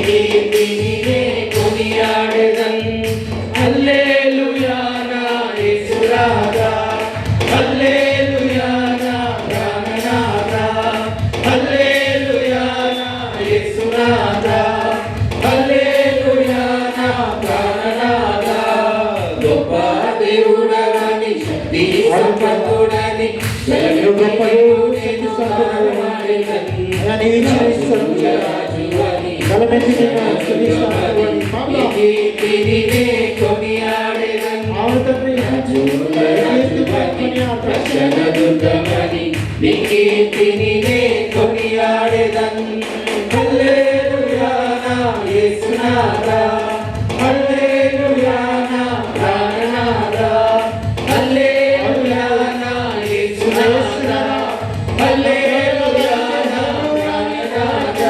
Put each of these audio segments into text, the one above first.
కీర్తిని కొనియాడెదన్. హల్లెలూయా నా యేసు రాజా, హల్లెలూయా నా ప్రాణనాథ, హల్లెలూయా నా యేసు రాజా, హల్లెలూయా నా ప్రాణనాథ. గొప్ప దేవుడవని శక్తి సంపన్నుడని గొప్ప దేవుడు సాధనమాడెదన్. కీర్తిని కొనియాడెదన్. రక్షణ దుర్గమని నీ కీర్తిని కొనియాడెదన్. హల్లెలూయా నా యేసునాథ, హల్లెలూయా నా ప్రాణనాథ, హల్లెలూయా నా యేసునాథ, హల్లెలూయా నా ప్రాణనాథ.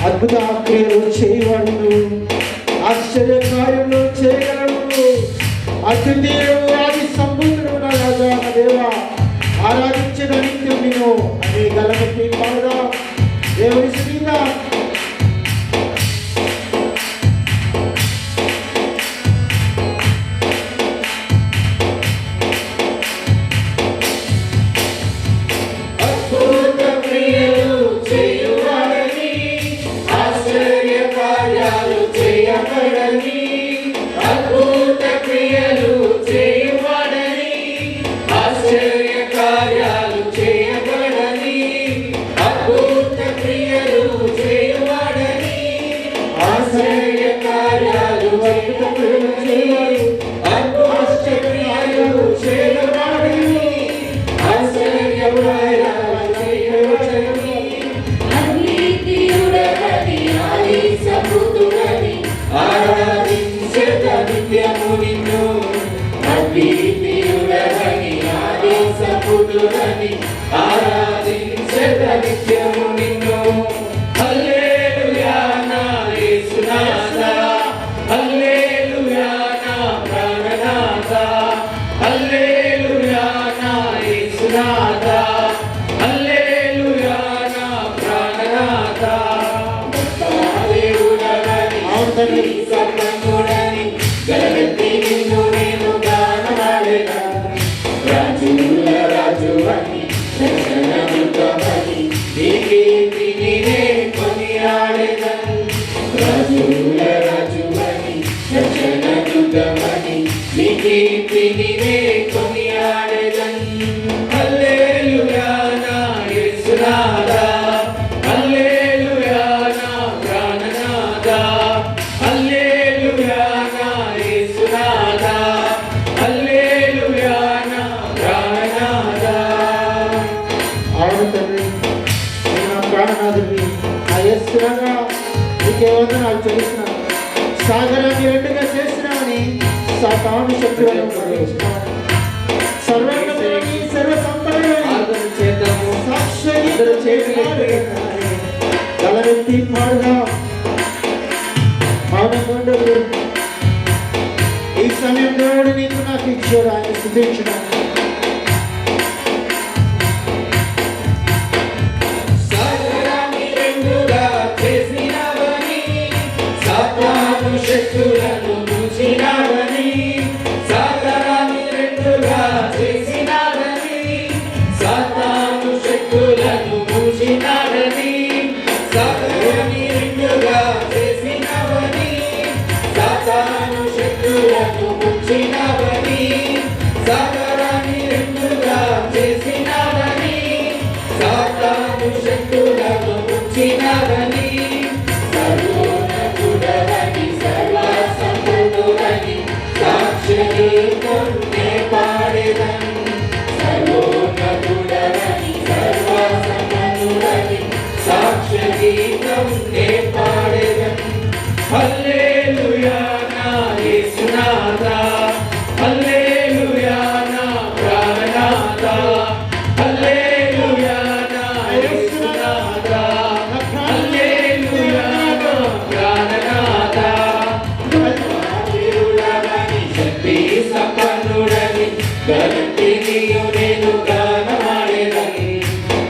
అద్భుత క్రియలు చేయవాడు, ఆశ్చర్య కార్యములు చేయగలడు, అద్వితీయుడు ఆది సంపూర్ణుడు నా రాజా నా దేవా. ఆరాధించిన నిత్యం నేను అనే గలమెత్తి పాడుదా దేవుని సునీత. ఆరాధించెద నిత్యము నిన్ను. హల్లెలూయా నా యేసునాథ, హల్లెలూయా నా ప్రాణనాథ, హల్లెలూయా నా యేసునాథ, హల్లెలూయా నా ప్రాణనాథ. దేవుడవని సంపన్నుడని గలమెత్తి నిన్ను నేను గానమాడెదన్. రాజుల రాజువని రక్షణ దుర్గమని నీ కీర్తిని కొనియాడెదన్. రాజుల రాజువని రక్షణ దుర్గమని నీ కీర్తిని కొనియాడెదన్. హల్లెలూయా నా యేసునాథ, హల్లెలూయా నా ప్రాణనాథ, హల్లెలూయా నా యేసునాథ, హల్లెలూయా నా ప్రాణనాథ. అవును తండ్రి, నా ప్రాణనాథుడిని నా యేసురాగా నీకే వందనాలు చెల్లిస్తున్నాను. సాగరాన్ని రెండుగా చేసినామని సాతాను శక్తులను ప్రవేశిస్తున్నామని సర్వోన్నతుడని సర్వసంపన్నుడని సాక్షి గలమెత్తి పాడుగా మౌనంగా ఈ సమయం దేవుడు నీకు నాకు ఇచ్చాడు. ఆయన స్తుతించడానికి శక్తులను మూసినావని, సాతాను రెండుగా చేసినావని, సాతాను శక్తులను మూసినావని, సాతాను రెండుగా చేసినావని, సాతాను శక్తులను మూసినావని, సాతాను రెండుగా చేసినావని, సాతాను శక్తులను మూసినావని. సర్వోన్నతుడవని సర్వసంపన్నుడని సాక్షిగీతం నే పాడెదన్. సర్వోన్నతుడవని సర్వసంపన్నుడని సాక్షిగీతం నే పాడెదన్. హల్లెలూయా నా యేసునాథ, హల్లెలూయా నా ప్రాణనాథ, హల్లెలూయా నా యేసునాథ, హల్లెలూయా నా ప్రాణనాథ. దేవుడవని శక్తి సంపన్నుడని గలమెత్తి నేను గానమాడెదన్.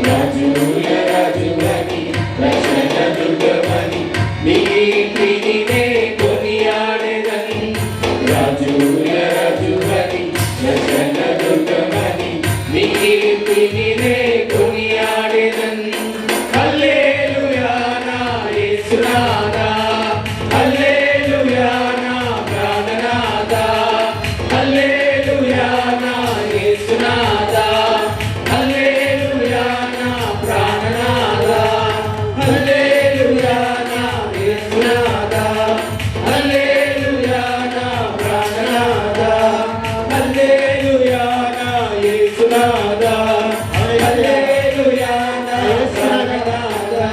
రాజుల రాజువని రక్షణ దుర్గమని యేసునాథా హల్లెలూయా నా ప్రాణనాథా హల్లెలూయా నా యేసునాథా హల్లెలూయా నా ప్రాణనాథా హల్లెలూయా నా యేసునాథా హల్లెలూయా నా ప్రాణనాథా హల్లెలూయా నా యేసునాథా హల్లెలూయా నా ప్రాణనాథా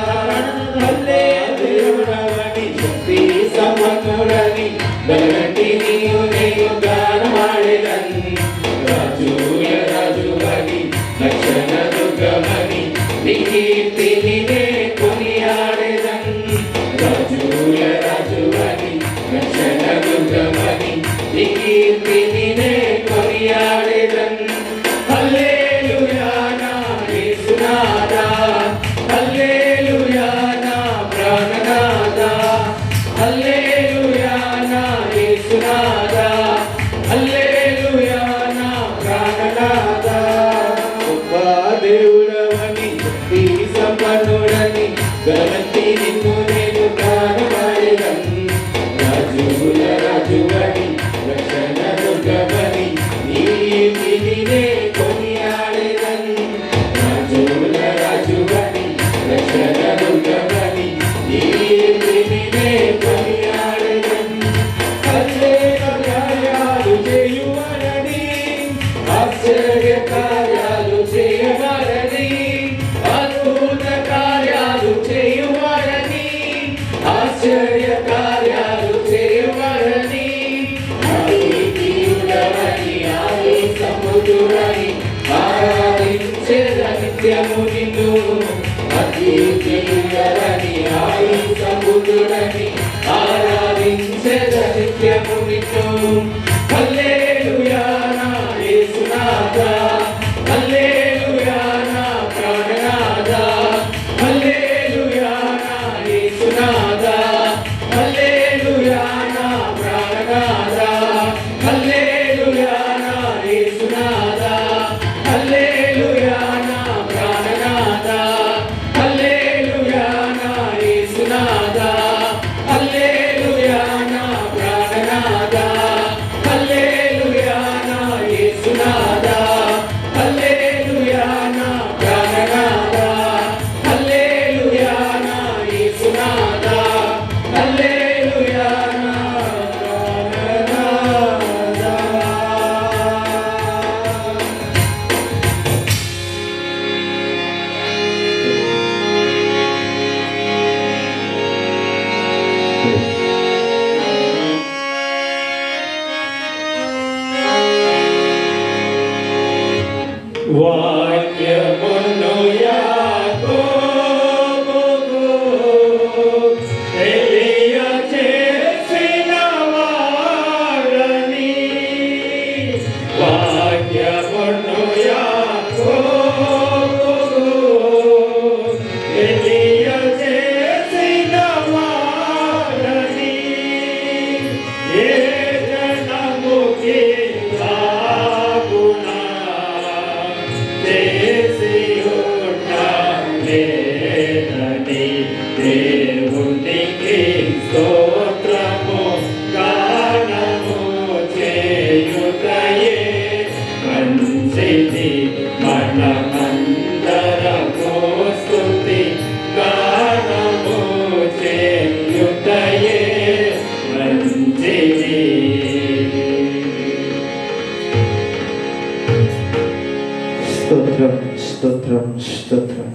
హల్లెలూయాని శక్తి సమకుడని బలగట్టి నీవు నేను గానమాడెదన్ రాజుల రాజువని లక్షణ దుర్గమని నీ కీర్తిని నే కొనియాడెదన్ రాజుల రాజువని లక్షణ దుర్గమని నీ కీర్తిని నే కొనియాడెదన్ హల్లెలూయా నా యేసునాథా హల్లెలూయా నా ప్రాణనాథా హల్లెలూయా నా యేసునాథా హల్లెలూయా నా ప్రాణనాథా గొప్ప దేవుడవని శక్తి సంపన్నుడని గణతి నిన్ను నేను గానమాడెదన్ రాజుల రాజువని రక్షణ దుర్గమని నీ కీర్తిని నే కొనియాడెదన్ రాజుల రాజువని రక్షణ దుర్గమని నీ కీర్తిని నే కొనియాడెదన్ అద్భుత కార్యాలు చేయువాడని ఆశ్చర్య కార్యాలు చేయవాడని అద్భుత కార్యాలు చేయువాడని ఆశ్చర్య కార్యాలు చేయవాడని ఆదిత్యుడవని ఆది సముద్రుడని ఆరాధించేద నిత్యము నిన్ను అద్వితీయుడవని ఆది సముద్రుడని ఆరాధించేద నిత్యము నిన్ను హల్లెలూయా నా యేసునాథా హల్లెలూయా నా ప్రాణనాథా హల్లెలూయా నా యేసునాథా హల్లెలూయా నా ప్రాణనాథా హల్లెలూయా నా యేసునాథా హల్లెలూయా నా ప్రాణనాథా హల్లెలూయా నా యేసునాథా హల్లెలూయా నా ప్రాణనాథా హల్లెలూయా నా యేసునాథా హల్లెలూయా నా ప్రాణనాథా హల్లెలూయా నా యేసునాథా హల్లెలూయా నా ప్రాణనాథా. వాక్యమును యాకోబుకు తెలియచేసిన వాడని వాక్యమును యాకోబుకు తెలియచేసిన వాడని ఏ జనముకి కాకునా చేసి ఉంటానేనని దేవునికి స్తోత్రము గానము చేయుటయే మంచిది మనమందరము స్తుతి గానము చేయుటయే మంచిది. స్తోత్రం స్తోత్రం స్తోత్రం.